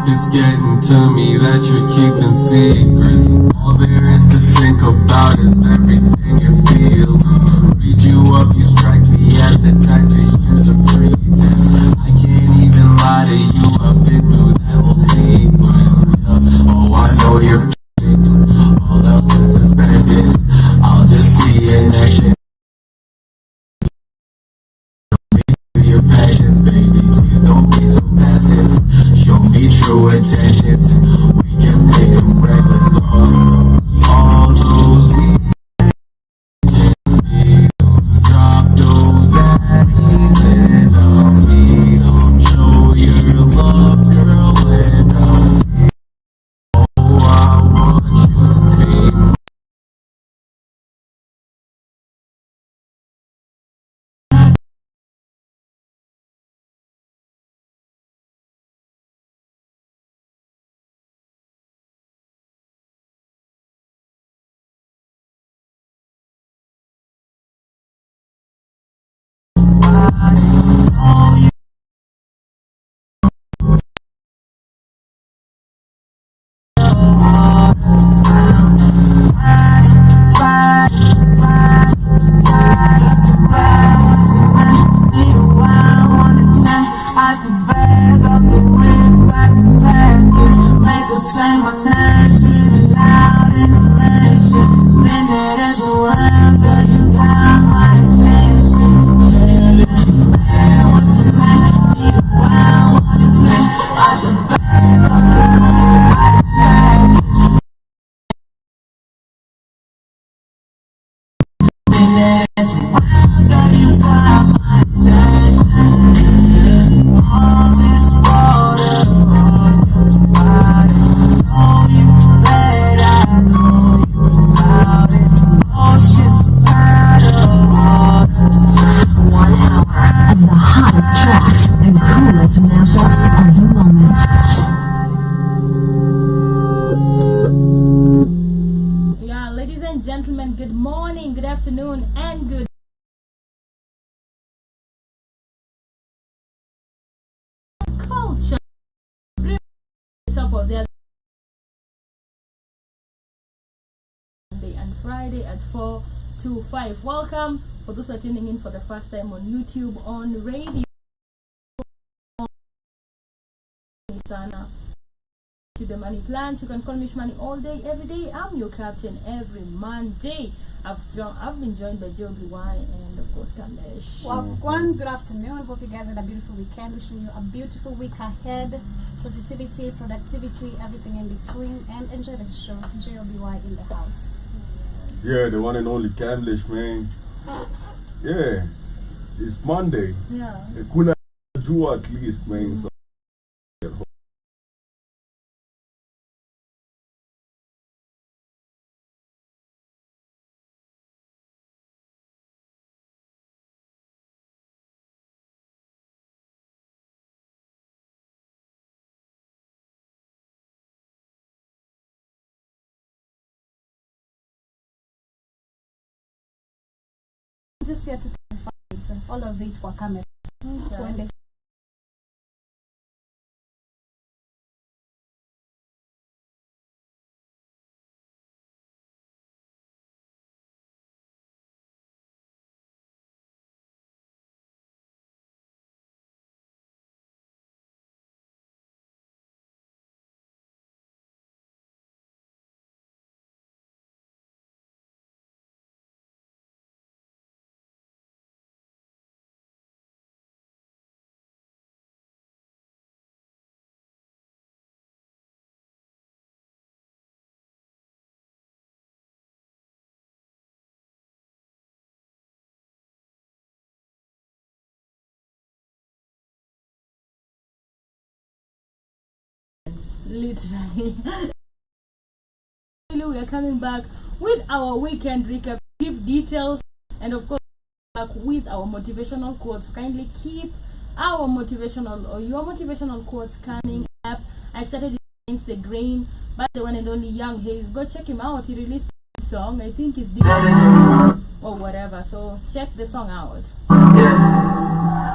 It's getting to me that you're keeping secrets. All there is to think about is everything you feel. Read you up, you strike me as the type to use a pretense. I can't even lie to you, I've been through that whole sequence. Yeah. Oh, I know you're all else is suspended. I'll just be in action. Your passions, baby, please don't be so passive. Show me true intentions. We can make them reckless. All those we can see them. Drop those addies and I'll meet them. Show your love, girl, and I'll see. Oh, I want you to pay. Gentlemen, good morning, good afternoon, and good culture. Top of their Monday and Friday at 4 to 5. Welcome for those who are tuning in for the first time on YouTube, on radio. To the money plans, you can call me Shmani all day, every day. I'm your captain every Monday. I've been joined by Joby Y and of course Kamlesh. Well, good afternoon. Hope you guys had a beautiful weekend. Wishing you a beautiful week ahead. Positivity, productivity, everything in between, and enjoy the show. Joby Y in the house. Yeah, the one and only Kamlesh, man. Yeah, it's Monday. Yeah. Kuna do at least, man. So just here to confirm it. All of it for camera. Okay. Literally. We are coming back with our weekend recap, give details, and of course back with our motivational quotes. Kindly keep our motivational or your motivational quotes coming up. I started it against the grain by the one and only Young Hayes. Go check him out. He released a song. I think it's or whatever. So check the song out. Yeah.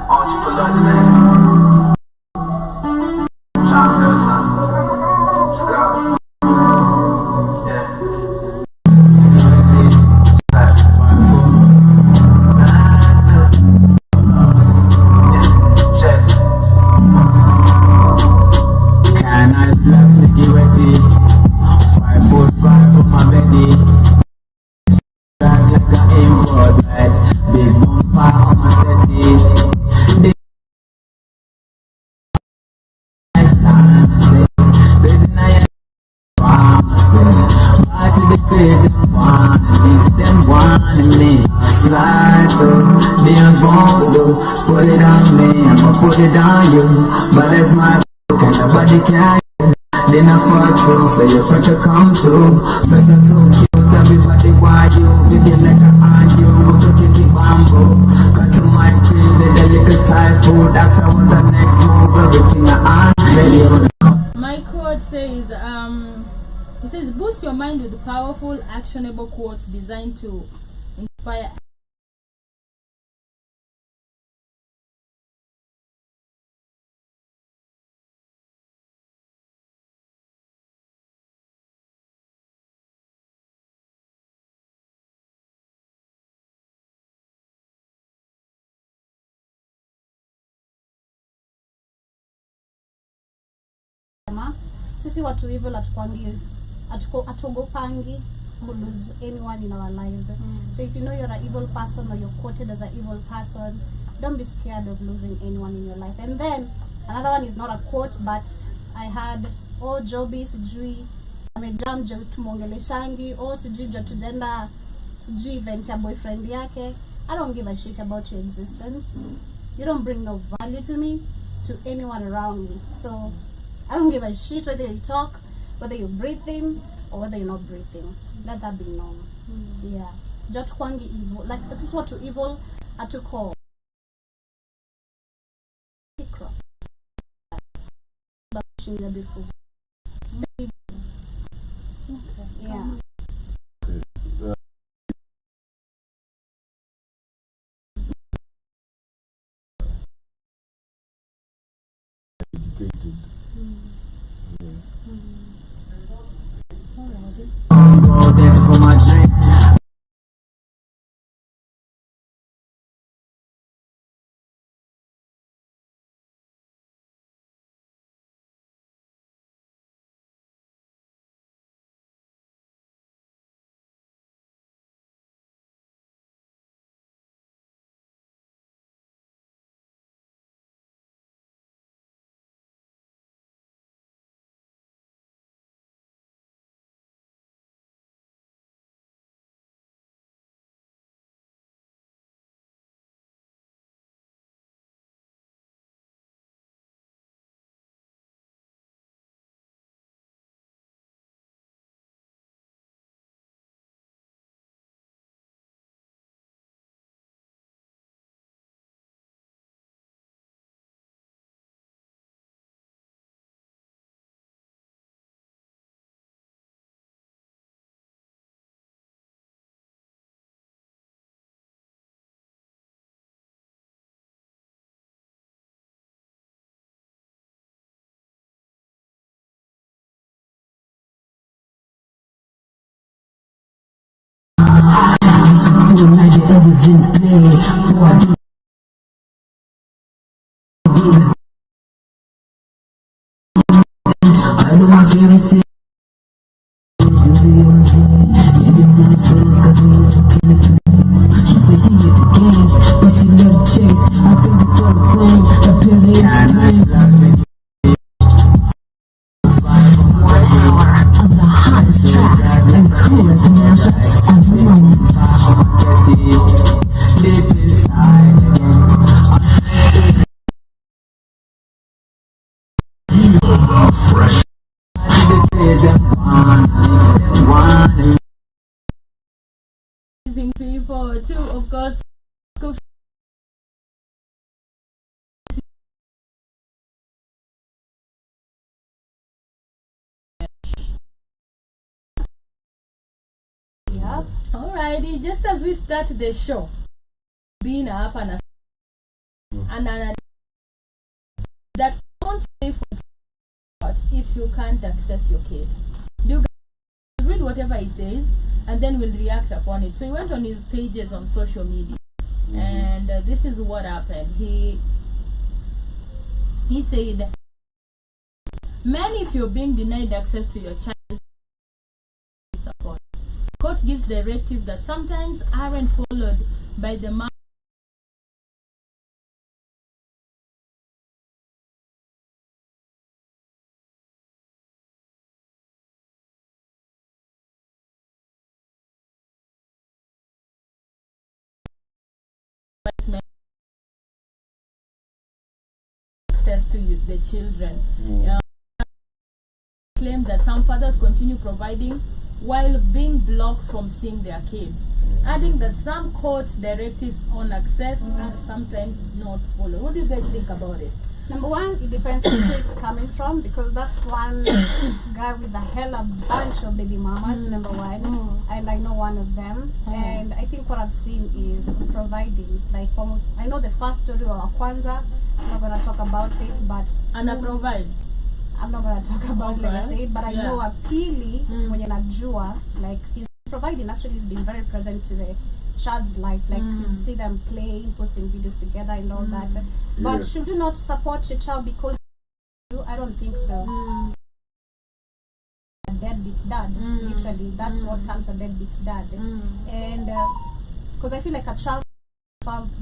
I want you to pull up, man. I'm trying to feel something. voodoo. Put it on me, I'ma put it on you. But it's my and nobody can. Then I fall through, so you're front to come to. First I too cute, everybody want you. Feel like I on you, we could take it bamboo. Cut to my crib, with a little Thai food. That's how the next move, everything I on. My quote says, it says, boost your mind with powerful, actionable quotes designed to inspire. Sisi watu evil atuogopangi to lose anyone in our lives. So if you know you're an evil person or you're quoted as an evil person, don't be scared of losing anyone in your life. And then another one is not a quote, but I had, oh Joby sijui amejam tumongeleshangi, oh sijui jatujenda sijui event ya boyfriend yake. I don't give a shit about your existence. You don't bring no value to me, to anyone around me. So I don't give a shit whether you talk, whether you're breathing, or whether you're not breathing. Let that be known. Yeah. Jot kwangi evil. Like, this is what to evil are to call. Beautiful. Yeah. Educated. Go dance for my drink. To a night that I was in play. Boy, I I know my favorite city. Cause we never can. She said she hit the games, but she let it chase. I think it's all the same. That pills is the of the hottest tracks and coolest mashups every moment. Deep inside fresh. Amazing people too, of course. Yep. Alrighty, just as we start the show, being up and that don't pay for if you can't access your kid. Do you guys read whatever he says and then we'll react upon it. So he went on his pages on social media, and this is what happened. He said, "Men, if you're being denied access to your child support, court gives directives that sometimes aren't followed by the man." access to the children. Mm. Claim that some fathers continue providing while being blocked from seeing their kids, adding that some court directives on access are sometimes not followed. What do you guys think about it? Number one, it depends on who it's coming from, because that's one guy with a hella bunch of baby mamas, number one, and I know one of them. And I think what I've seen is providing. Like, I know the first story of Kwanzaa, I'm not going to talk about it, but Ana provide. I'm not going to talk about it, like I said, but I Yeah. know a Pili, mwenye najua, like, he's providing. Actually, he's been very present to the child's life. Like, you see them playing, posting videos together and all that. But Yeah. should you not support your child because you? I don't think so. A deadbeat dad, literally. That's what terms a deadbeat dad. And because I feel like a child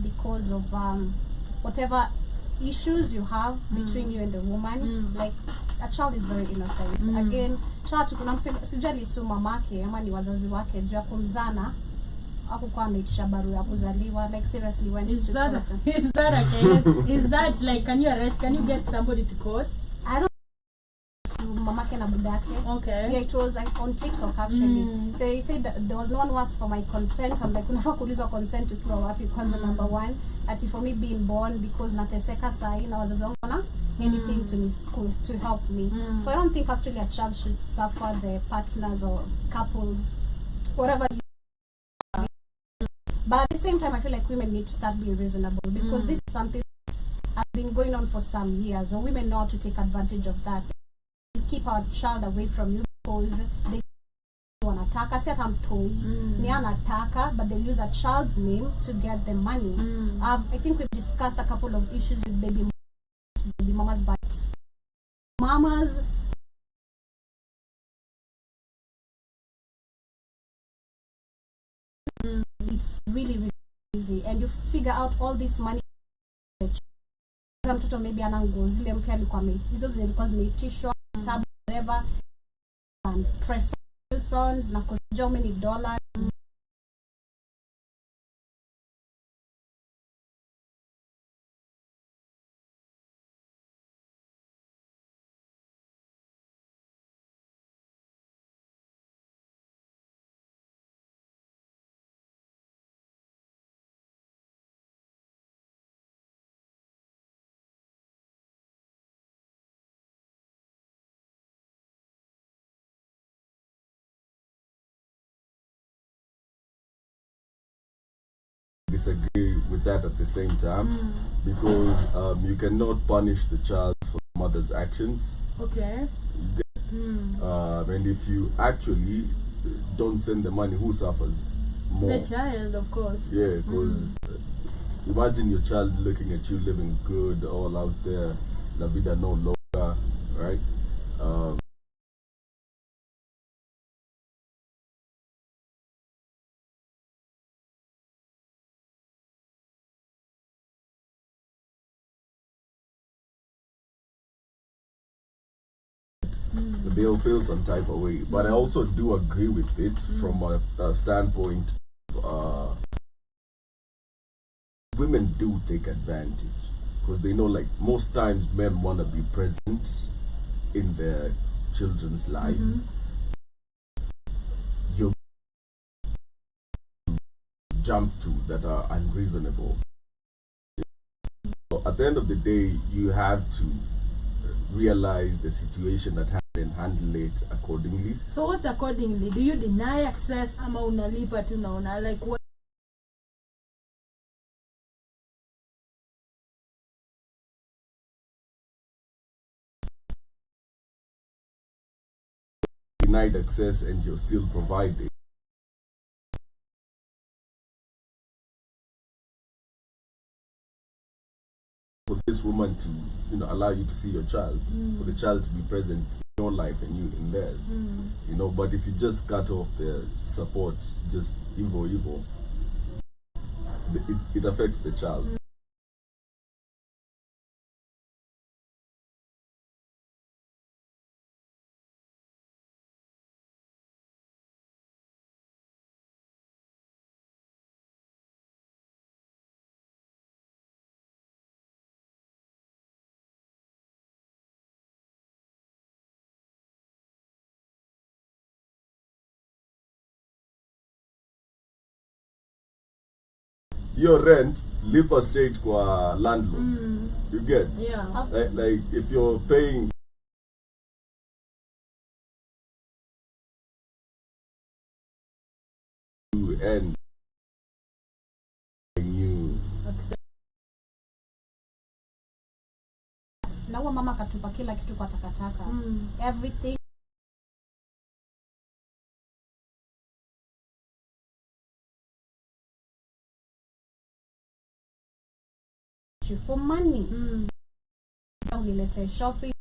because of whatever issues you have between you and the woman, like a child is very innocent. Again, child kuna sijali su mamake ama ni wazazi wake juu ya kumzana hakukuwa ameitisha barua ya kuzaliwa, like seriously went Is to that court. is that a case? Is that like, can you get somebody to court? I don't know mamake na budake. Okay. Yeah, it was on TikTok actually. So he said that there was no one who asked for my consent. I'm like, unafaa kuulizwa consent ukiwa wapi kwanza, number one. Ati for me being born because nateseka sahi na wazazi wangu na anything to me school to help me. So I don't think actually a child should suffer the partners or couples, whatever you. But at the same time, I feel like women need to start being reasonable, because this is something that has been going on for some years. So women know how to take advantage of that. Keep our child away from you because they wanataka, si ata mtoi, ni anataka, but they use a child's name to get the money. I think we've discussed a couple of issues with baby mamas, but mamas it's really, really easy, and you figure out all this money. Mtoto maybe ana nguo zile mpya alikuwa hizo zilikuwa zimeitishwa tab whatever and press songs na cost how many dollars. Disagree with that at the same time, because you cannot punish the child for the mother's actions. Okay. And if you actually don't send the money, who suffers more? The child, of course. Yeah, because imagine your child looking at you living good all out there, la vida no loca, right? They'll feel some type of way. But I also do agree with it from a standpoint of women do take advantage, because they know, like, most times men want to be present in their children's lives. You jump to that are unreasonable. So at the end of the day, you have to realize the situation at hand and handle it accordingly. So what's accordingly? Do you deny access ama unalipa tu naona, like what? Denied access and you're still providing. For this woman to, allow you to see your child, for the child to be present in your life and you in theirs, but if you just cut off their support, just evil, it affects the child. your rent lipa straight kwa landlord. You get? Yeah. Like if you're paying to end you Na huwa mama katupa kila kitu kwa takataka. Everything. For money. Ulilete shopping.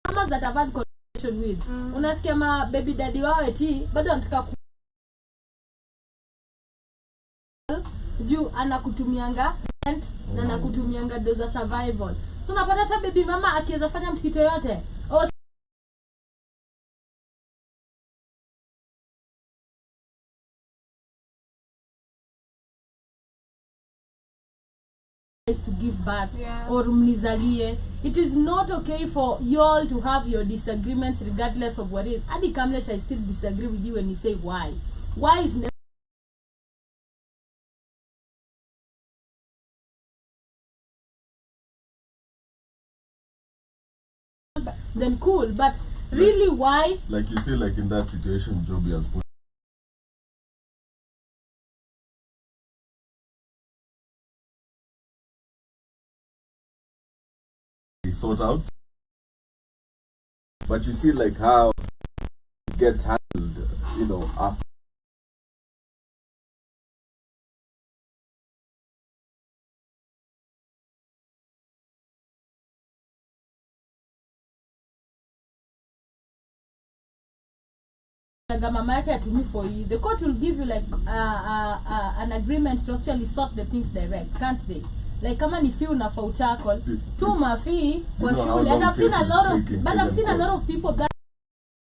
Mamas that I've had conversation with, unasikia ma baby daddy wao eti bado anataka juu anakutumianga rent na anakutumianga doza survival. So unapata hata baby mama akiweza fanya mtikito yote to give back, or mnizalie. It is not okay for you all to have your disagreements regardless of what it is. Adi Kamlesh, I still disagree with you when you say why. Why is then cool, but really why? like you say, like in that situation Joby has put sort out, but you see like how it gets handled, you know, after Mama yake atumi for you. The court will give you like an agreement to actually sort the things direct, can't they? Like kama ni fee unafaa utackle tuma fee kwa shule. And I've seen a lot of people that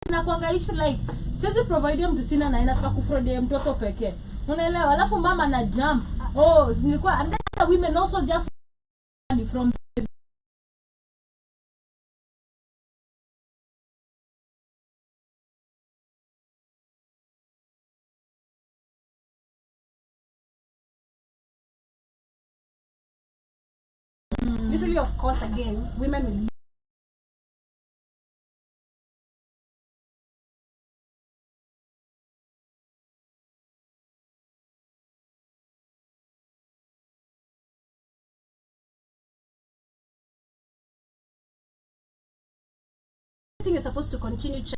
inakuanga issue like siwezi provide mtu sina na inataka kufraud mtoto pekee, unaelewa? Alafu mama na jump nilikuwa, and then women also just from Usually, of course, again, women will everything you're supposed to continue checking.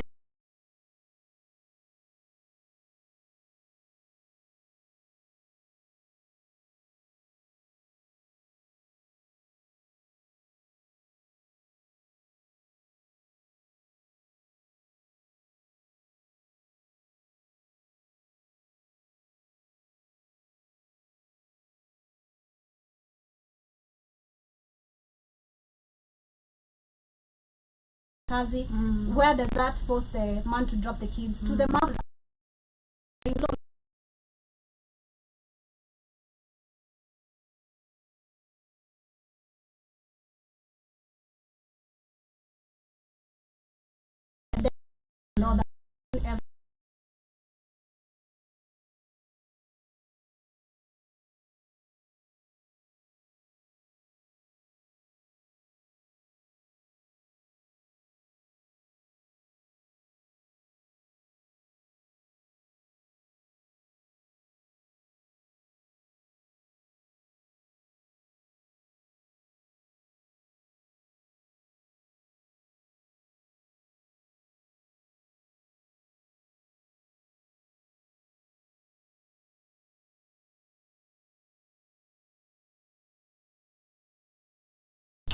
Where does that force the man to drop the kids to the mom? Know that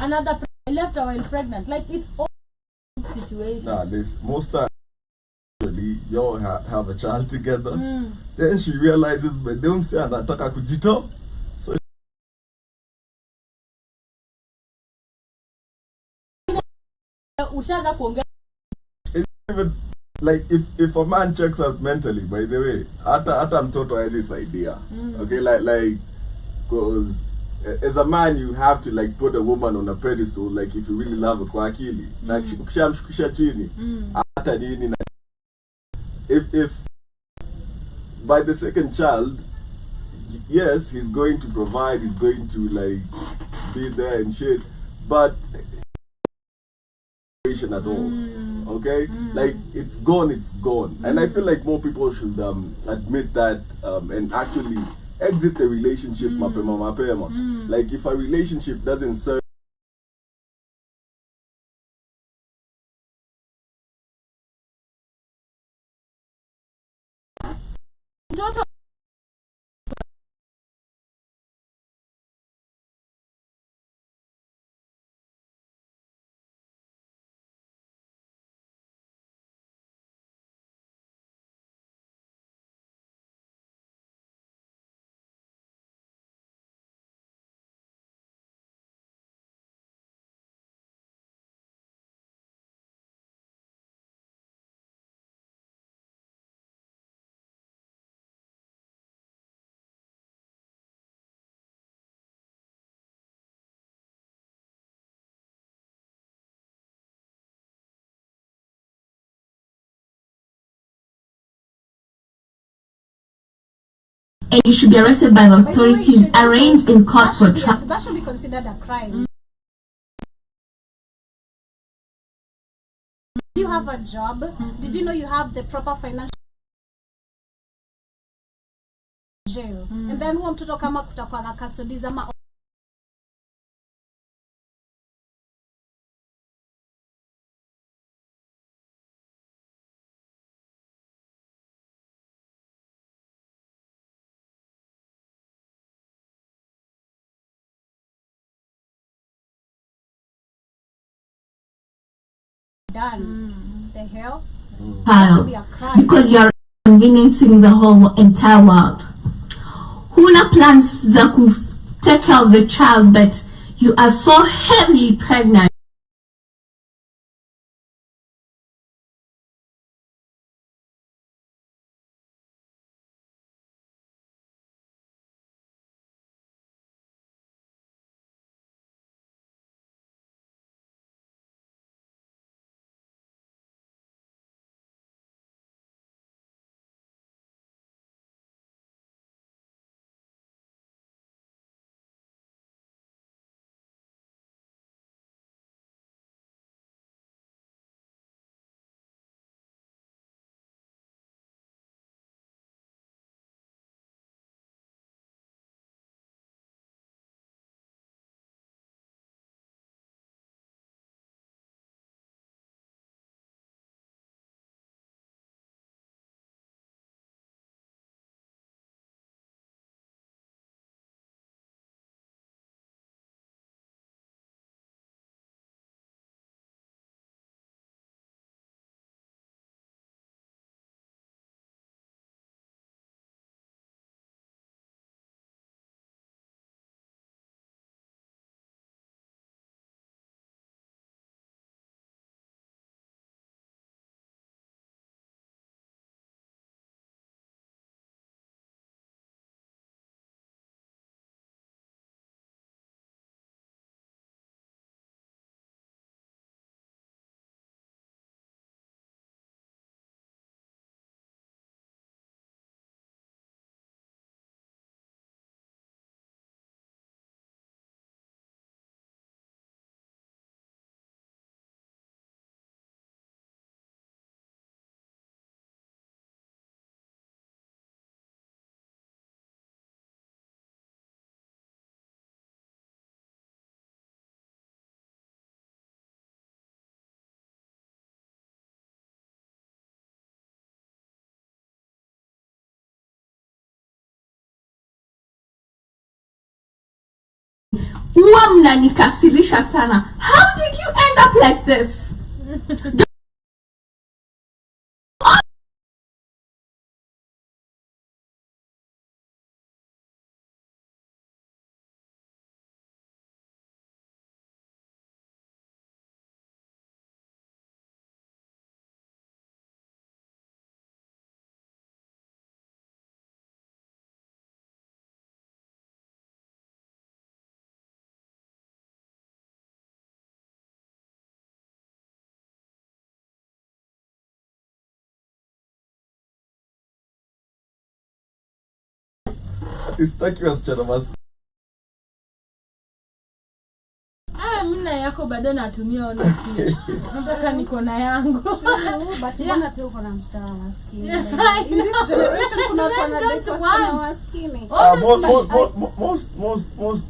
another I left her while pregnant. Like it's all situation. Nah, this most times actually y'all have a child together. Then she realizes, but they don't say anataka kujito. So Ushaanza kuongea it's even like if a man checks out mentally, by the way, hata mtoto has this idea. Okay, like because as a man you have to like put a woman on a pedestal, like if you really love her kwa akili. Like ukishamshukisha chini hata nini na if by the second child, yes, he's going to provide, he's going to like be there and shit, but at all. Okay, like it's gone, and I feel like more people should admit that and actually exit the relationship mapema. Like if a relationship doesn't serve mtoto and you should be arrested by the By the way, authorities, arraigned in court for trial. that should be considered a crime. Do you have a job? Did you know you have the proper financial jail? And then huo mtoto kama kutakuwa na custody ama done. The hell? That should be a crime. Because you are inconveniencing the whole entire world. Huna plans za ku take care of the child, but you are so heavily pregnant. huwa mnanikasirisha sana. How did you end up like this? Istaki wasichana maskini. Mimi yako bado natumia honestly. Nataka niko na yangu. But mbona pia uko na msichana maskini? In this generation kuna watu wanadate wasichana maskini.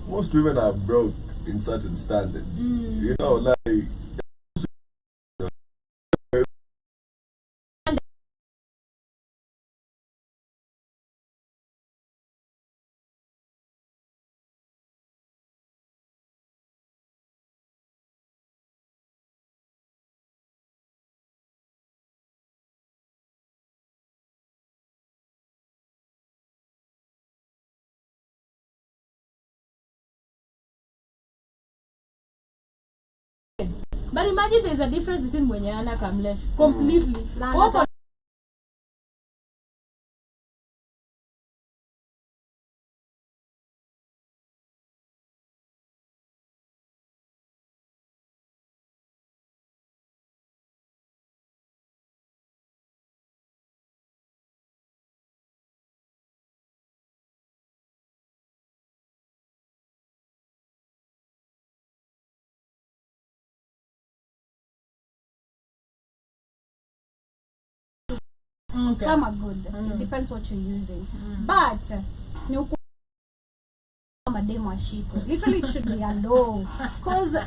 Most women are broke in certain standards. You know, like But imagine there's a difference between mwenye ana kamlesh completely. Okay. Some are good. It depends what you're using. But ni mademo ashiko. Literally it should be a law. Cause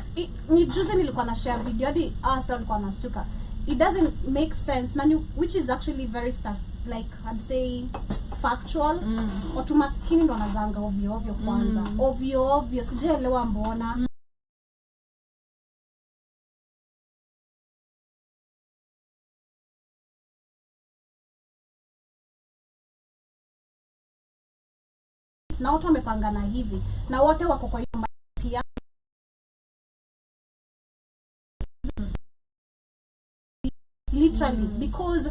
ni juzi nilikuwa na share video hadi asa walikuwa nastuka. It doesn't make sense. Which is actually very like I'd say factual. Watu maskini ndo wanazanga ovyo ovyo kwanza. Ovyo ovyo sijaelewa mbona. Na watu wamepangana hivi na wote wako kwa hiyo pia literally because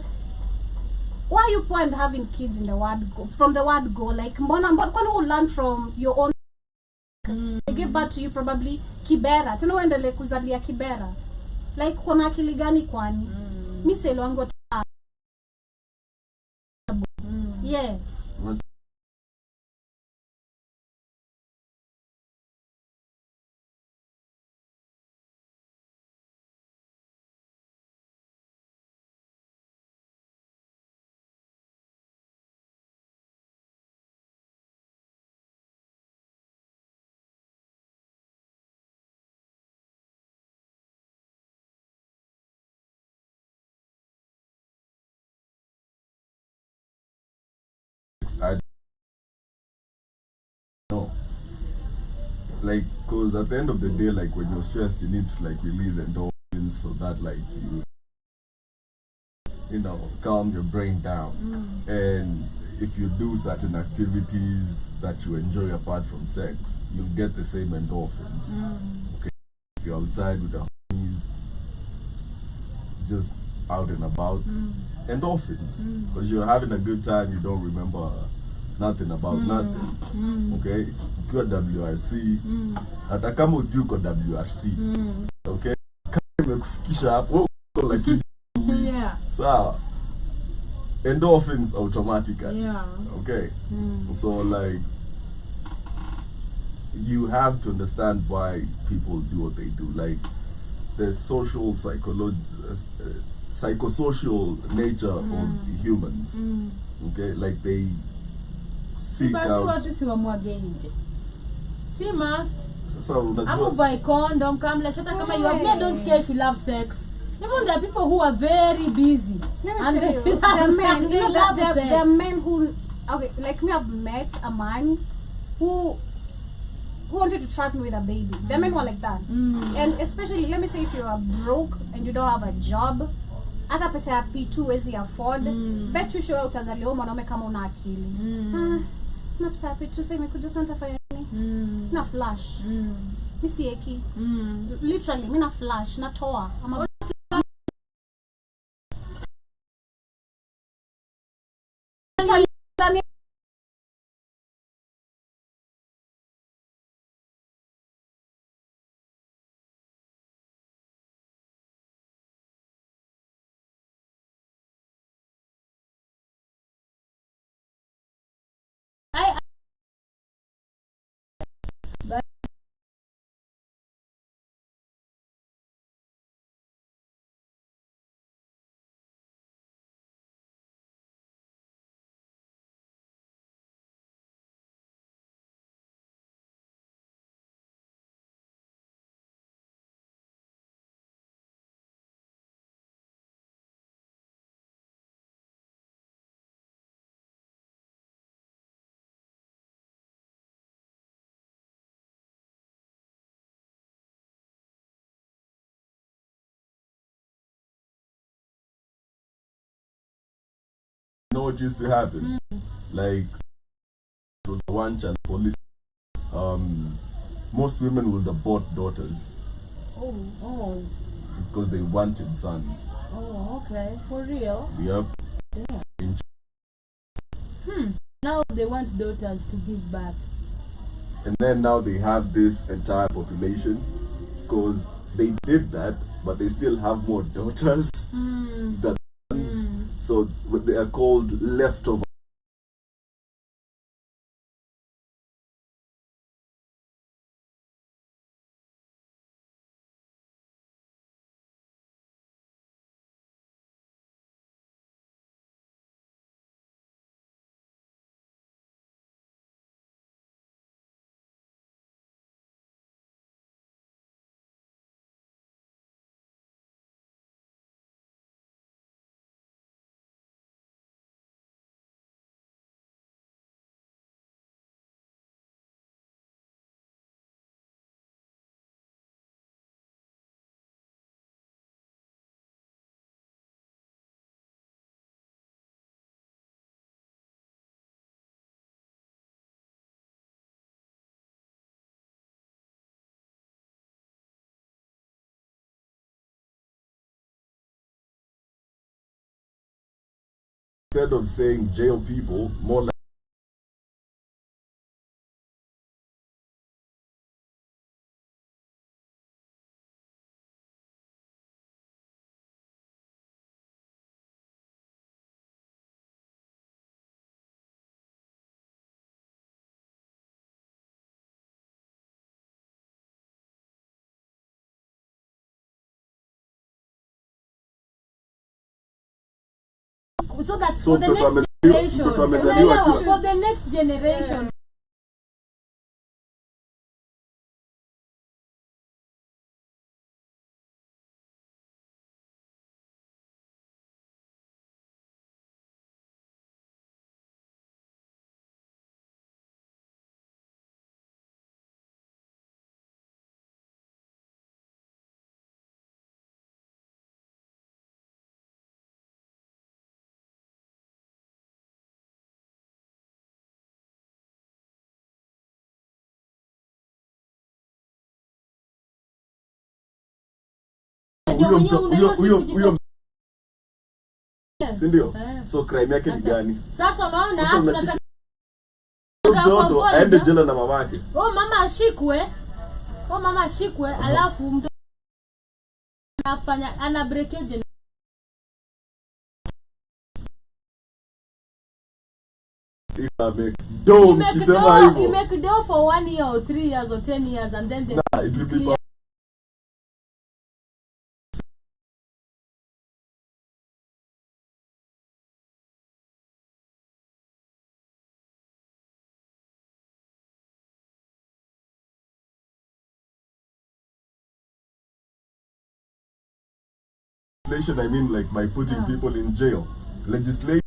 why you point having kids in the word go from the word go like mbona kwani you learn from your own they give birth to you probably kibera tena uendelee kuzalia kibera like kuna akili gani kwani mimi selo wangu yeah. I know, like, cause at the end of the day, like when you're stressed, you need to like release endorphins so that like you know calm your brain down. And if you do certain activities that you enjoy apart from sex, you'll get the same endorphins. Okay, if you're outside with the homies, just out and about, endorphins, because you're having a good time, you don't remember nothing about nothing. Okay, ukiwa WRC, hata kama ujui uko WRC, okay, kama imekufikisha hapo like Yeah. sawa, endorphins automatically. Yeah. Okay, so like you have to understand why people do what they do. Like the social psychosocial nature of humans. Okay, like they seek out. Watu si wamwage nje. Si must. Sasa unajua. Amu buy condom, kamla shata kama you have me don't care if you love sex. Even there are people who are very busy. Let me tell you, there are men, you know, there are men who, okay, like me, I've met a man who who wanted to trap me with a baby? There are men who are like that. And especially, let me say, if you are broke and you don't have a job, hata pesa ya P2 wezi afford, bet you sure utazaliwa mwanaume kama una akili. Sina pesa ya P2, sasa imekuja sana tafanya nini? Na flash. Misi eki. Literally, mina flash, natoa. Ama You know what used to happen? Like, it was one child police. Most women would abort daughters Oh, because they wanted sons. oh, okay, for real. Yep. Now they want daughters to give birth. And then now they have this entire population because they did that, but they still have more daughters than sons. So they are called leftover. Instead of saying jail people, more like So that for the next generation, for the next generation. huyo si ndio? So crime yake ni gani? Sasa unaona Sasa unachiki mtoto aende jela na mamake. Mama ashikwe, alafu mtoto anafanya ana breakage. Don't kisema hivyo. You make do for 1 year or 3 years or 10 years and then they it will be legislation. I mean, like by putting people in jail. Legislation.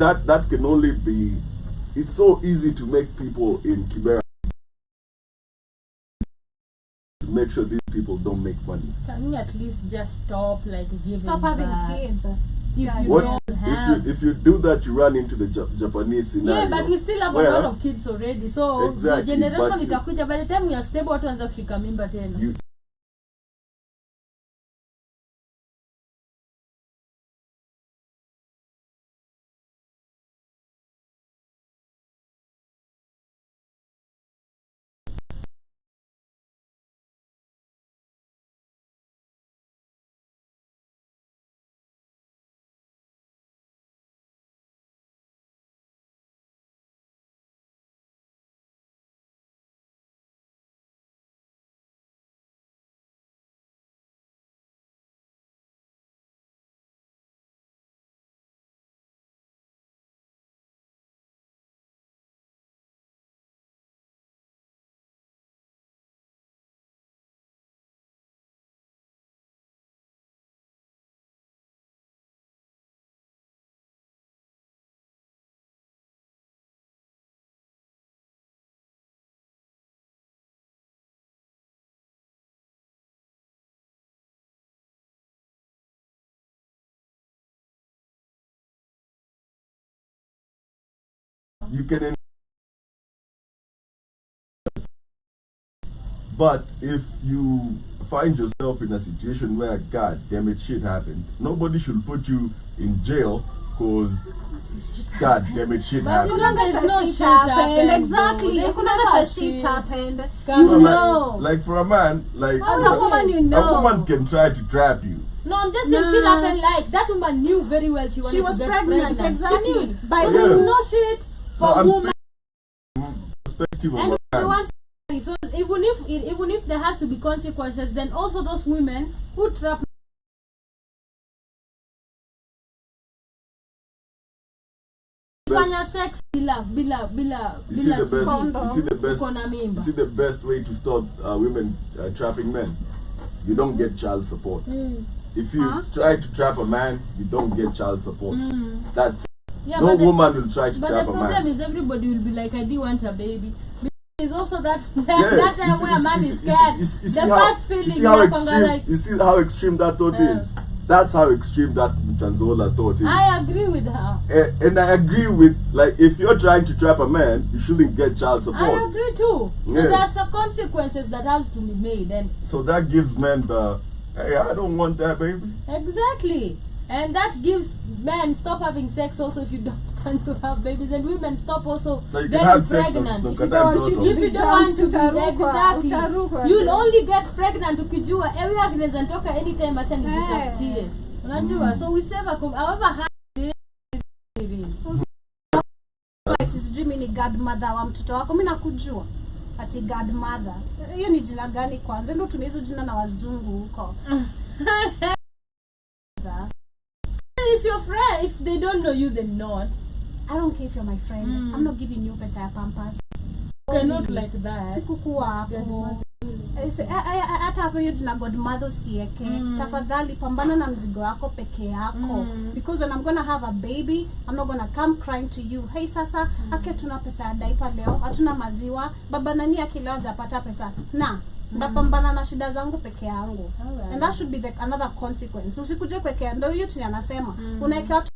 that can only be. It's so easy to make people in Kibera to make sure these people don't make money. Can we at least just stop like giving Stop having back? kids. If Yeah, you What don't have, if you do that? You run into the Japanese scenario. yeah, but we still have a where lot of kids already. So Exactly, the generation but itakuja, by the time we are stable, watu wanza kushika mimba tena. you can. But if you find yourself in a situation where, God damn it, shit happened, nobody should put you in jail because, God damn it, shit But you happened. don't get no Shit shit happened. happened. Exactly. There's Hakuna never hata shit. shit happened. Come You on. know. Like for a man, like As a woman, you a know. woman can try to trap you. No, I'm just saying shit Nah. happened. Like that woman knew very well she wanted She was to get pregnant, She exactly. knew. By So Yeah. there's no shit for No, I'm woman. speaking from the perspective of And a the man. ones, so even if there has to be consequences, then also those women who trap fanya sex bila You see the best. Condom. You see the best. uko na mimba. You see the best way to stop women trapping men. You don't get child support. If you try to trap a man, you don't get child support. That's Yeah, no but the- woman will try to But trap the a problem man. is everybody will be like, I do want a baby. There's also that Yeah, that time where a man is scared. you The see how, first feeling you see how inakwanga extreme. like, You see how extreme that thought is. That's how extreme that Tanzola thought is. I agree with her. And I agree with, like, if you're trying to trap a man, you shouldn't get child I support. agree too. So Yeah. there's some consequences that has to be made, and So that gives men the, hey, I don't want that, baby. exactly, and that gives men stop having sex also if you don't want to have babies, and women stop also No, you can getting have sex, pregnant no, if no, you no, don't no, no. if you don't want to be Utarukwa, exactly. utarukwa. You'll only get pregnant ukijua ewe akinaweza toka anytime acha nijitafutie. Unajua, so we save however hard it is. Sijui mimi ni godmother wa mtoto wako, mimi nakujua ati godmother. Hiyo ni jina gani kwanza? Ndio tuna hizo jina na wazungu huko. If your friend, if they don't know you, then not. I don't care if you're my friend. I'm not giving you pesa ya Pampers. Okay, not like that. Sikukuwa hapo. Hata hapo hiyo jina godmother usieke. Tafadhali pambana na mzigo wako peke yako. Because when I'm gonna have a baby, I'm not gonna come crying to you. Hey sasa, ake tuna pesa ya diaper leo, hatuna maziwa. Baba nani akileo hajapata pesa. Na ndapambana na shida zangu peke yangu. Alright. And that should be another consequence. Usikuje peke ndio hiyo tunasema. Unaeka watu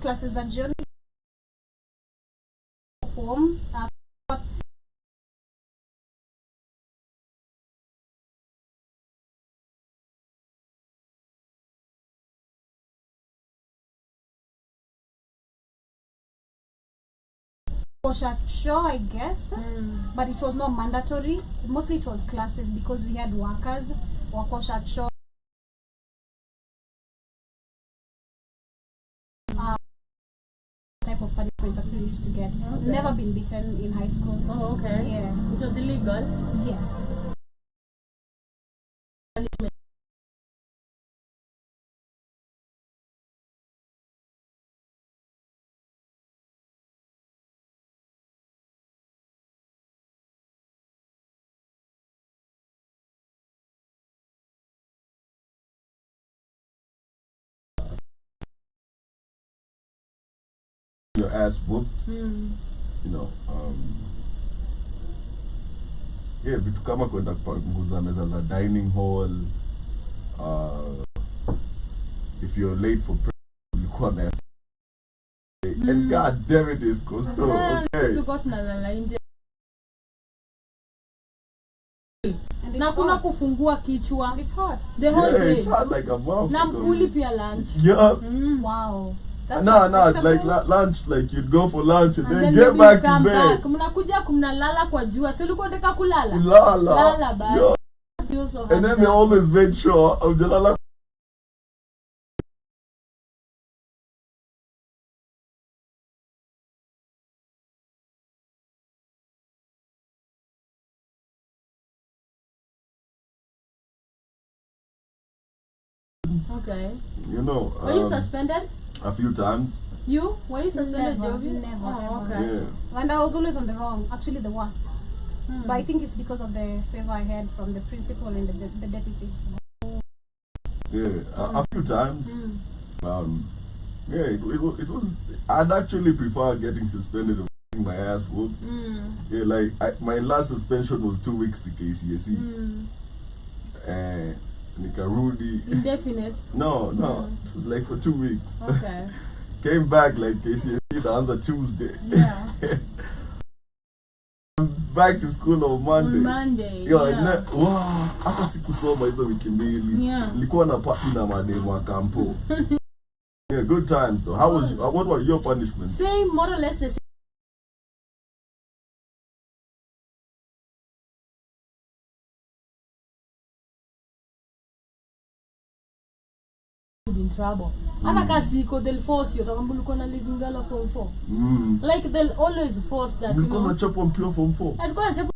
classes za jioni home show, I guess, but it was not mandatory. Mostly it was classes because we had workers wakosha show. Type of punishments that we used to get. Okay. Never been beaten in high school. Oh, okay. Yeah. It was illegal. Yes. Your ass whooped. You know, yeah, vitu kama kwenda kupanguza meza za dining hall. If you're late for ulikuwa na and god damn it is costo. Okay. Tuko tunalala nje. And it's Na kuna hot. kufungua kichwa. It's hot. The whole Yeah, day. it's hard like a motherfucker. Na mkuli pia lunch. Yeah. Wow. That's No, acceptable. like lunch, like you'd go for lunch and, And then then get maybe back you to come bed. back. Mnakuja kumnalala kwa jua. Si ulikuwa unataka kulala? Lala. Lala basi. Yeah. You also And have then they that. always made sure of Jalala. Okay. You know, Were you suspended? a few times. You? Were you suspended, Never, Jovi? never, Oh, never. okay. Yeah. And I was always on the wrong, actually the worst. But I think it's because of the favor I had from the principal and the deputy. Yeah, a few times. Yeah, it was. I'd actually prefer getting suspended or getting my ass whooped. Yeah, like my last suspension was 2 weeks to KCSE. And Nikarudi. Indefinite. No, it was like for 2 weeks. Okay. Came back like KCSE the answer Tuesday. Yeah. Back to school on Monday. On Monday. Yo, Yeah. wow, hata sikusoma hizo wiki mbili. Yeah. Nilikuwa na party na mademu wa kampo. Yeah, good times though. How was what were your punishments? Same, more or less the same. In trouble. Hata kasi iko, they'll force you. Utakwambia ulikuwa na Lizingala form 4. Like they'll always force that, you Mlikuwa know. mnachapwa mkiwa form 4. Alikuwa anachapa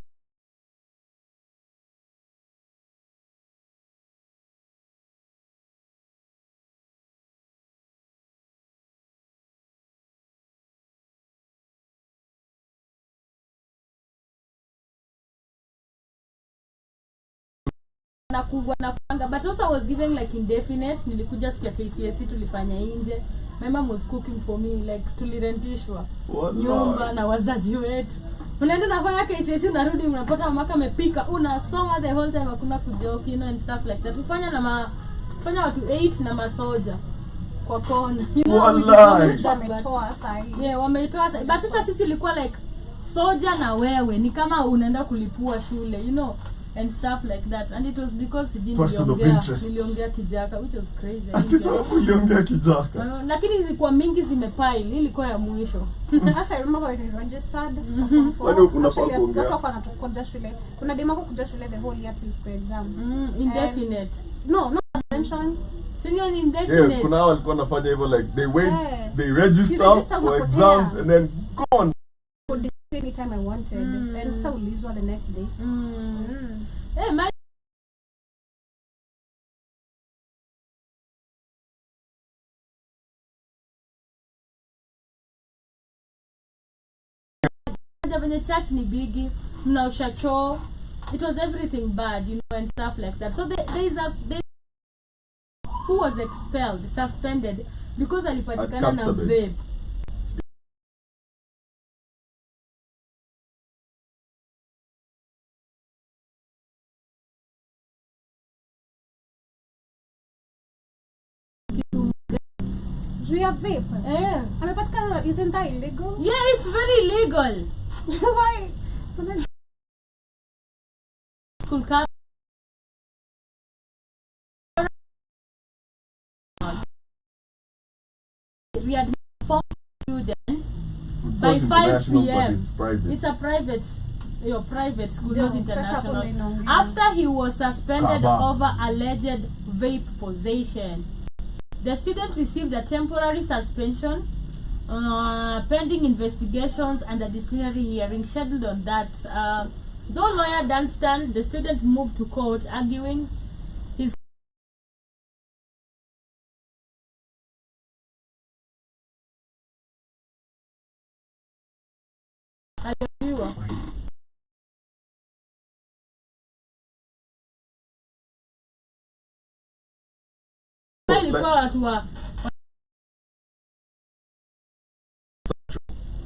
na kupanga, but also I was given like indefinite. Nilikuja sikia KCSE tulifanya nje. My mom was cooking for me, like tulirentishwa nyumba na wazazi wetu. Unaenda nafanya KCSE, unarudi unapata mamaka amepika, unasoma the whole time, hakuna kujoke, you know, and stuff like that. Tufanya watu 8 na masoja kwa kona, you know. Wallahi. Wametoa sahi. Yeah, wameitoa. But sasa sisi ilikuwa like soja na wewe ni kama unaenda kulipua shule, you know, and stuff like that. And it was because Person of interest. niliongea kijaka, which was crazy. Ati sababu uliongea kijaka. Lakini zilikuwa mingi zimepile, ilikuwa ya mwisho. Sasa I remember when we registered. Kwani unafaa Actually, kuongea? watu wako wanatukuja shule. Kuna demo kuja shule the whole year till school exam. Indefinite. No, not suspension. Senior ni indefinite. Yeah, kuna hao walikuwa wanafanya hivyo like they wait, Yeah. they register You register for unapotea. exams and then go on. Could display anytime I wanted. And still ulizwa the next day. Hey, my venye church ni bigi, mnaosha choo. It was everything bad, you know, and stuff like that. So there who was expelled, suspended because alipatikana na Kapsabet. vape. Do you have vape? Yeah. Amepatikana, isn't that illegal? Yeah, it's very legal. Why? School card. We had formed students It's by not 5 international, but p.m. it's private. It's a private school, No, not international. pesa kule After he was suspended Kaba. over alleged vape possession, the student received a temporary suspension pending investigations and a disciplinary hearing scheduled on that. Though lawyer Dunstan, the student moved to court arguing his ilikuwa watu wa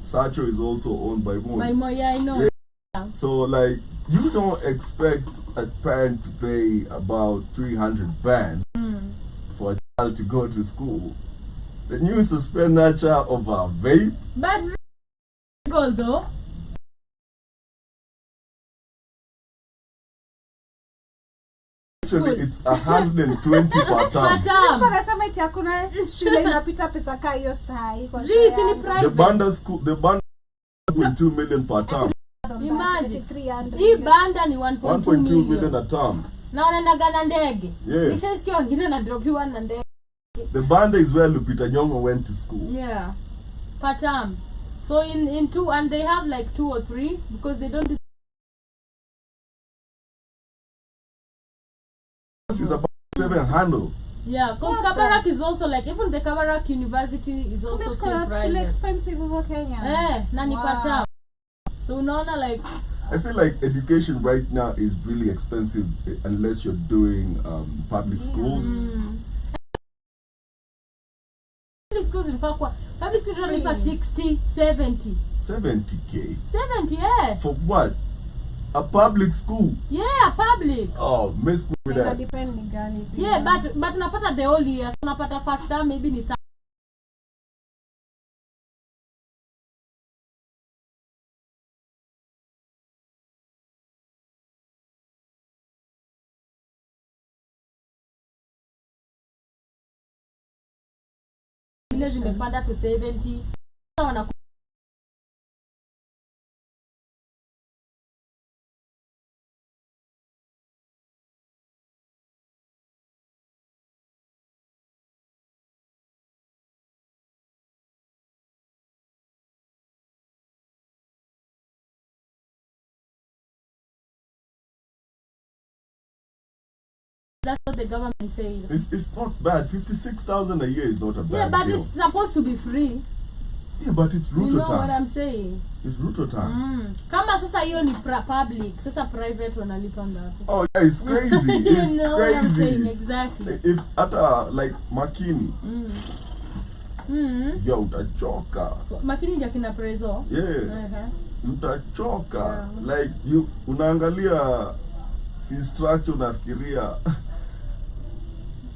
Sacho is also owned by by Moi. Moya, I know. Yeah. So like you don't expect a parent to pay about 300 band for a child to go to school. Then you suspend that child over vape. But legal though. Actually, it's 120 per term. Niko nasema eti hakuna shule inapita pesa kaa hiyo saa iko Zii, shule si ni yangu. The private. banda school, the banda 1.2 million per term. Imagine. 300. Hii banda ni 1.2 1.2 million million. a term. Na wanaendaga na ndege. Yeah. Nishaisikia wengine na dropiwa na ndege. The banda is where Lupita Nyong'o went to school. Yeah. Per term. So in two, and they have like 2 or 3 because they don't do. This is about 7 handle. Yeah, because What Kabarak is also like, even the Kabarak University is also Kumbe still kuna shule private. expensive huko Kenya. Na ni per term. So unaona like I feel like education right now is really expensive unless you're doing public schools. public schools in fact public schools wanalipa 60, 70. 70K. 70, yeah. For what? A public school? Yeah, public. Oh, missed me with Ina that. depend ni gani pia. Yeah, but unapata the whole year. So unapata first term maybe ni ile zimepanda to 70. Wana that's what the government says. It's not bad. 56,000 a year is not a bad Yeah, but deal. it's supposed to be free. Yeah, but it's You Ruto know what time. I'm saying? It's Ruto time. Kama sasa hiyo ni public, sasa private wanalipa ngapi? Oh yeah, it's crazy. It's You know what I'm saying, crazy. exactly. If at like Makini, yo, utachoka. Makini ndio kina prezo. Yeah, utachoka. Yeah. Like you unaangalia fee structure unafikiria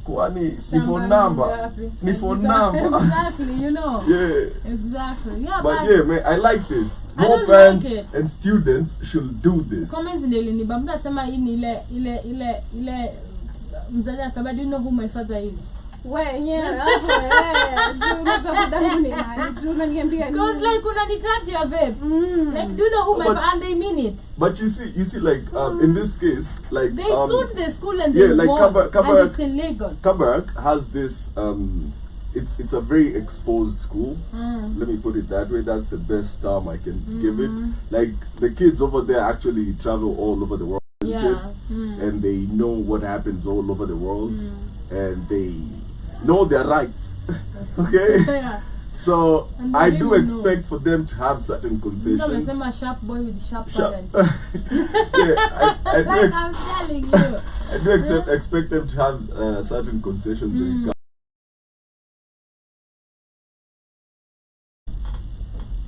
kwani ni for number. Ni for number. Exactly, you know. Yeah. Exactly. Yeah, But yeah, man, I like this. I More don't parents like it. and students should do this. comments ndio ilinibamba nasema hii ni ile mzazi akaba, do you know who my father is? We, yeah, hapo juu unajua budangu ni nani? Juu unaniambia nini? Because like unanitaji ya vape. Like, do you know who my But- father, and they mean it. But you see like in this case, like They sued the school and yeah, they like won, Kabarak- and it's illegal. Kabarak has this it's a very exposed school. Let me put it that way. That's the best term I can give it. Like the kids over there actually travel all over the world and Yeah. shit, and they know what happens all over the world, and they know their rights. Okay, Yeah. so And I they do really know. expect for them to have certain Ndio concessions. amesema sharp boy with sharp Sharp- parents. yeah, I do Like I'm telling you. I do expect them to have certain concessions when it comes.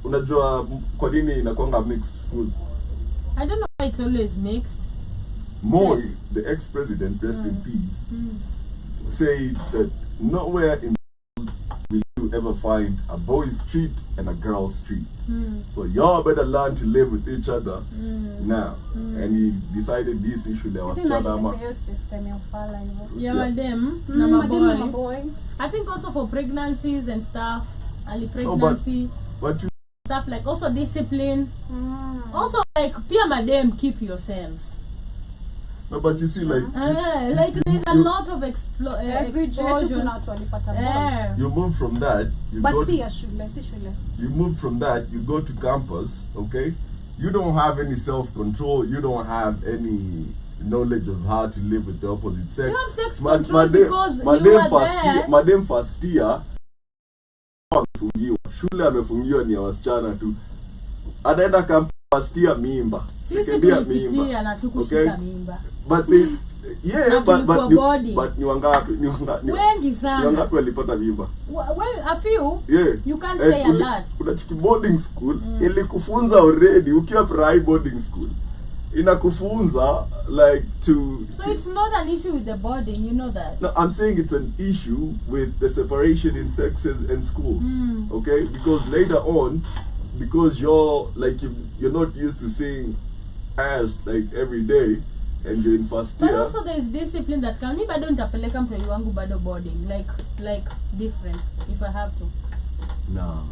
Unajua kwa nini inakuanga mixed school? I don't know why it's always mixed. Moi, the ex-president, rest in peace, said that nowhere in the world will you ever find a boys' street and a girls' street. So y'all better learn to live with each other now. And he decided this issue there was Tena Chadama. nilete hiyo system ya ufala hivyo. Yeah, Yeah. madam na Madem na maboy. maboy. I think also for pregnancies and stuff, early pregnancy. But you stuff like also discipline. Also like pia madam, keep yourselves. No, but you see, like Like there's a lot of exposure. Yeah. you move from that, you But go see, to, shule. you move from that, you go to campus, okay? You don't have any self-control, you don't have any knowledge of how to live with the opposite sex. You have sex control because you were there. Madem first year amefungiwa. Shule amefungiwa ni ya wasichana tu. Anaenda campus first year mimba. Sisi Second year tulipitia na tukushika mimba. But they, Na but body. but ni wangapi Wengi sana. ni wangapi walipata mimba? Well, a few. Yeah. You can't say a lot. Kuna chiki boarding school ilikufunza already ukiwa primary boarding school. Inakufunza like to So it's not an issue with the boarding, you know that. No, I'm saying it's an issue with the separation in sexes in schools. Okay? Because later on, because you're like you're not used to seeing ass like every day and you're in first But year. also there's discipline that can. Mi bado nitapeleka mtoi wangu bado boarding, like different if I have to. No.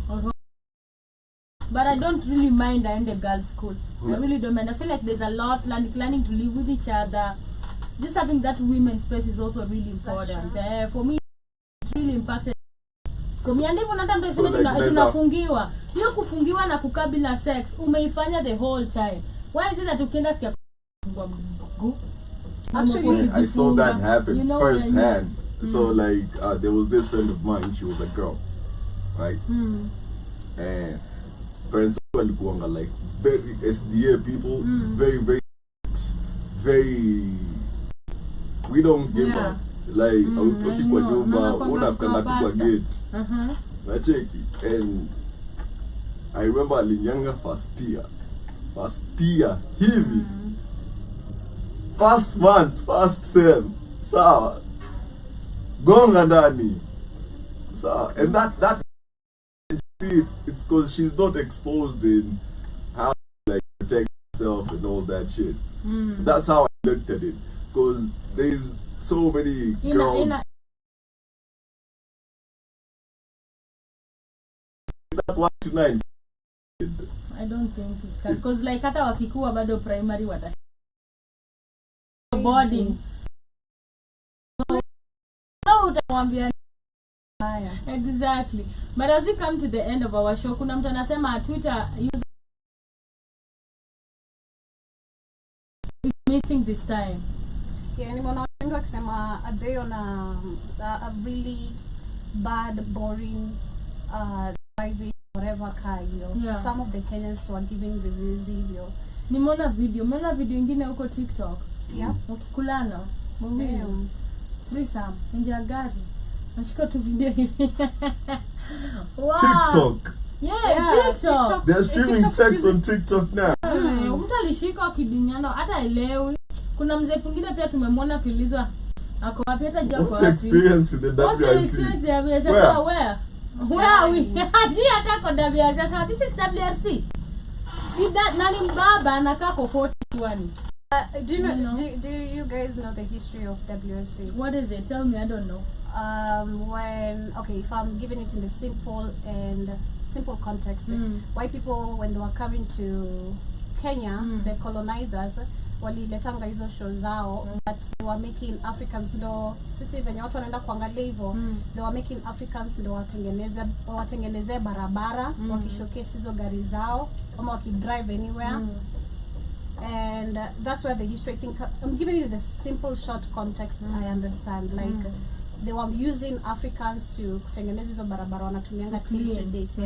But I don't really mind I end a girls' school. I really don't mind. I feel like there's a lot learning to live with each other. Just having that women's space is also really important. For me, it's really impacted. For me, and even hata mtu So iseme like tunafungiwa. Hiyo kufungiwa na kukaa bila sex umeifanya the whole time. Why is it that ukienda sikia kufungwa mguu? Actually, I saw that happen You know what I mean? firsthand. So like there was this friend of mine, she was a girl, right? And parents walikuwanga like very SDA people, very we don't give up. Like autoki kwa nyumba, unafikanga tu kwa gate. Nacheki. And I remember alinyanga first year hivi. First month, first sem. Sawa. Gonga ndani. Sawa. And that see it's because she's not exposed in how to like protect herself and all that shit. That's how I looked at it. Because there's so many girls that 1 to 9. I don't think it can, because like hata wakikuwa bado primary wata boarding. So utamwambia exactly. But as we come to the end of our show, kuna mtu anasema Twitter user is missing this time. Yeah, nimeona wengi wakisema Adeo na a really bad, boring driving whatever car hiyo. Yeah. Some of the Kenyans were giving reviews hivyo. Nimeona video ingine huko TikTok. Yeah. Wakikulana. Mwingine. Threesome nje ya gari. Nashika tu video hivi. Wow. TikTok. Yeah, TikTok. They're streaming sex on TikTok now. Mtu alishika akidinyana hata elewi. Kuna mzee mwingine pia tumemwona akiulizwa ako wapi hata jua kwa What's wapi. experience with the What's your experience there? We said, where are we? Haji hata kwa WRC. So this is WRC. Nani mbaba anakaa kwa 41. Do you know? Do you guys know the history of WRC? What is it? Tell me, I don't know. If I'm giving it in the simple context, white people when they were coming to Kenya, the colonizers waliletanga hizo show zao, but they were making Africans ndo sisi venye watu wanaenda kuangalia hivyo, they were making Africans ndo watengeneze barabara, wakishowcase hizo gari zao ama wakidrive anywhere. And that's where the history, I think, I'm giving you the simple short context. I understand, like they were using Africans to kutengeneza hizo barabara wanatumianga till to date,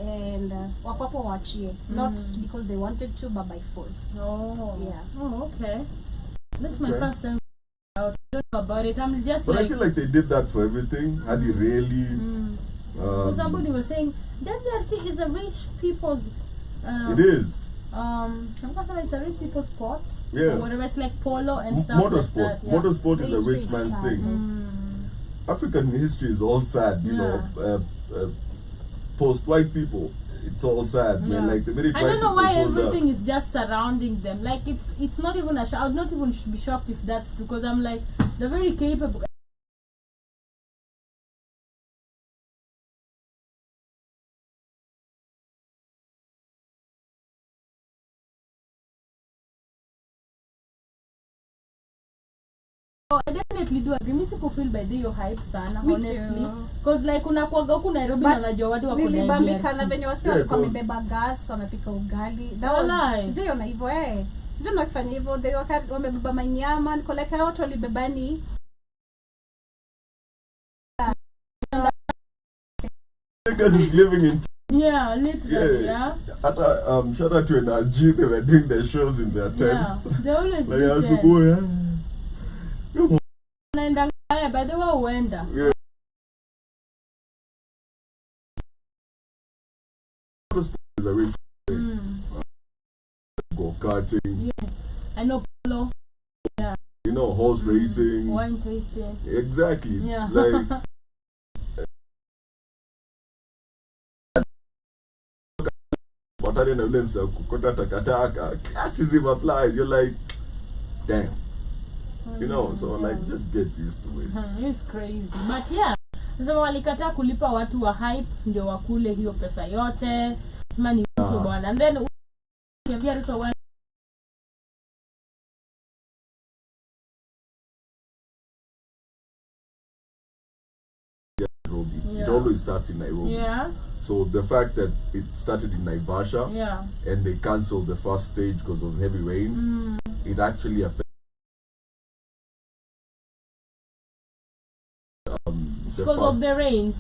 and wakwapo wachie, not because they wanted to, but by force. Okay, that's my first time out. I don't know about it. I'm just but like, I feel like they did that for everything. Had you really somebody was saying WRC is a rich people's it is. I'm not sure it's a rich people's sport. Yeah. Or whatever, it's like polo and stuff Motorsport. like that. Motorsport is a rich History is man's sad. thing. African history is all sad, you know. Post-white people, it's all sad, man. Like the minute I white don't know people why pulled everything up, is just surrounding them. Like it's not even a I would not even be shocked if that's true, because I'm like, they're very capable. Oh, I definitely do agree. Mimi sikufeel by the hype sana, Me honestly. too. Because like unakuaga huku Nairobi na najua watu wako nilibambika na DRC. venye wasi Yeah, walikuwa cause- wamebeba gas wanapika ugali. Walai. Sijaiona hivyo sijaiona wakifanya hivyo. Wamebeba manyama. Niko like hao watu walibebani. Niggas is living in Yeah, literally, yeah. Hata shout out to NRG, they were doing their shows in their Yeah. tent. They always Like do that. asubuhi. Naenda ngaya, by the way huenda. Yeah. Is a rich go karting, I know Polo, you know, horse racing. wine tasting. Exactly. Yeah. Like watani na ule msa kukota takataka, classism applies. You're like, damn. You know, so like just get used to it. It's crazy. But yeah, sasa walikataa kulipa watu wa hype ndio wakule hiyo pesa yote. Sema ni mtu bwana. And then ukiambia Ruto wa Nairobi. It Yeah. always starts in Nairobi. yeah, So the fact that it started in Naivasha yeah. and they cancelled the first stage because of heavy rains, it actually affected the Because of the rains.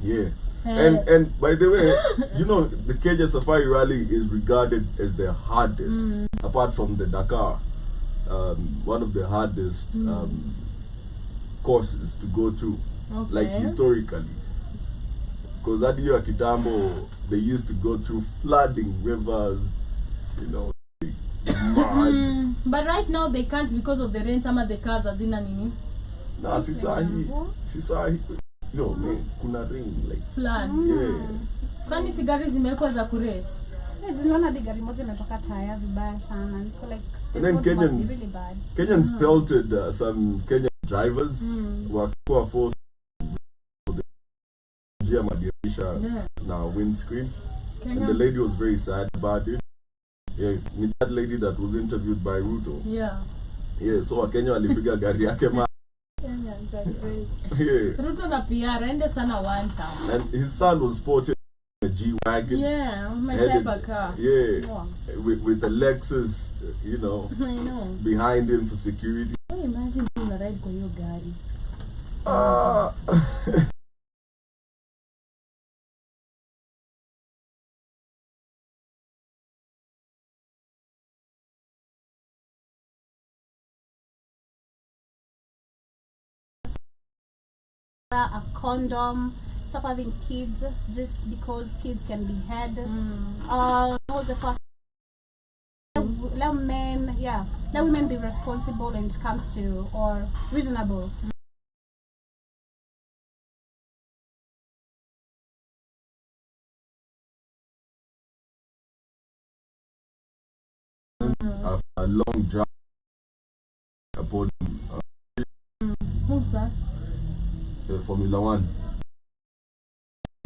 yeah. And by the way, you know, the Kenya Safari Rally is regarded as the hardest, apart from the Dakar, one of the hardest courses to go through, like Okay. historically. Because at your Kitambo, they used to go through flooding rivers, you know, mud. But right now they can't because of the rain. Some of the cars hazina nini Nah, Sisahi, no man, kuna rain, like, flood. yeah. Kwani si gari zimewekwa za kurace? Tuliona hadi gari moja imetoka taya vibaya sana. Niko like And then roads must be Kenyans- really bad. Kenyans pelted some Kenyan drivers were forced to madirisha Yeah. na windscreen, Kenya? and the lady was very sad about it. Yeah, ni that lady that was interviewed by Ruto. Yeah. Yeah, so Wakenya walipiga gari yake ma. Kenyans are crazy. Yeah, Ruto na PR ende sana one town. and his son was sporting a G-Wagon. Yeah, my headed- type of car. Yeah, Wow. with the Lexus, you know, I know. behind him for security. Hey, imagine una ride kwa hiyo gari. Ah. A condom, stop having kids just because kids can be had. What was the first? Let women be responsible when it comes to, or reasonable. A long drive upon Who's that? Formula One.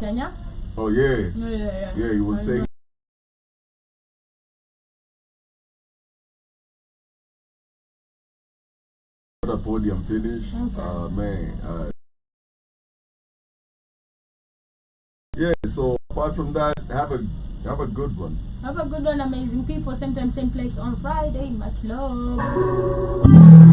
Kenya? Oh yeah, Yeah. yeah. He was I saying know. what a podium finish. Okay. Man. Yeah. So apart from that, have a good one. Have a good one, amazing people. Same time, same place on Friday. Much love.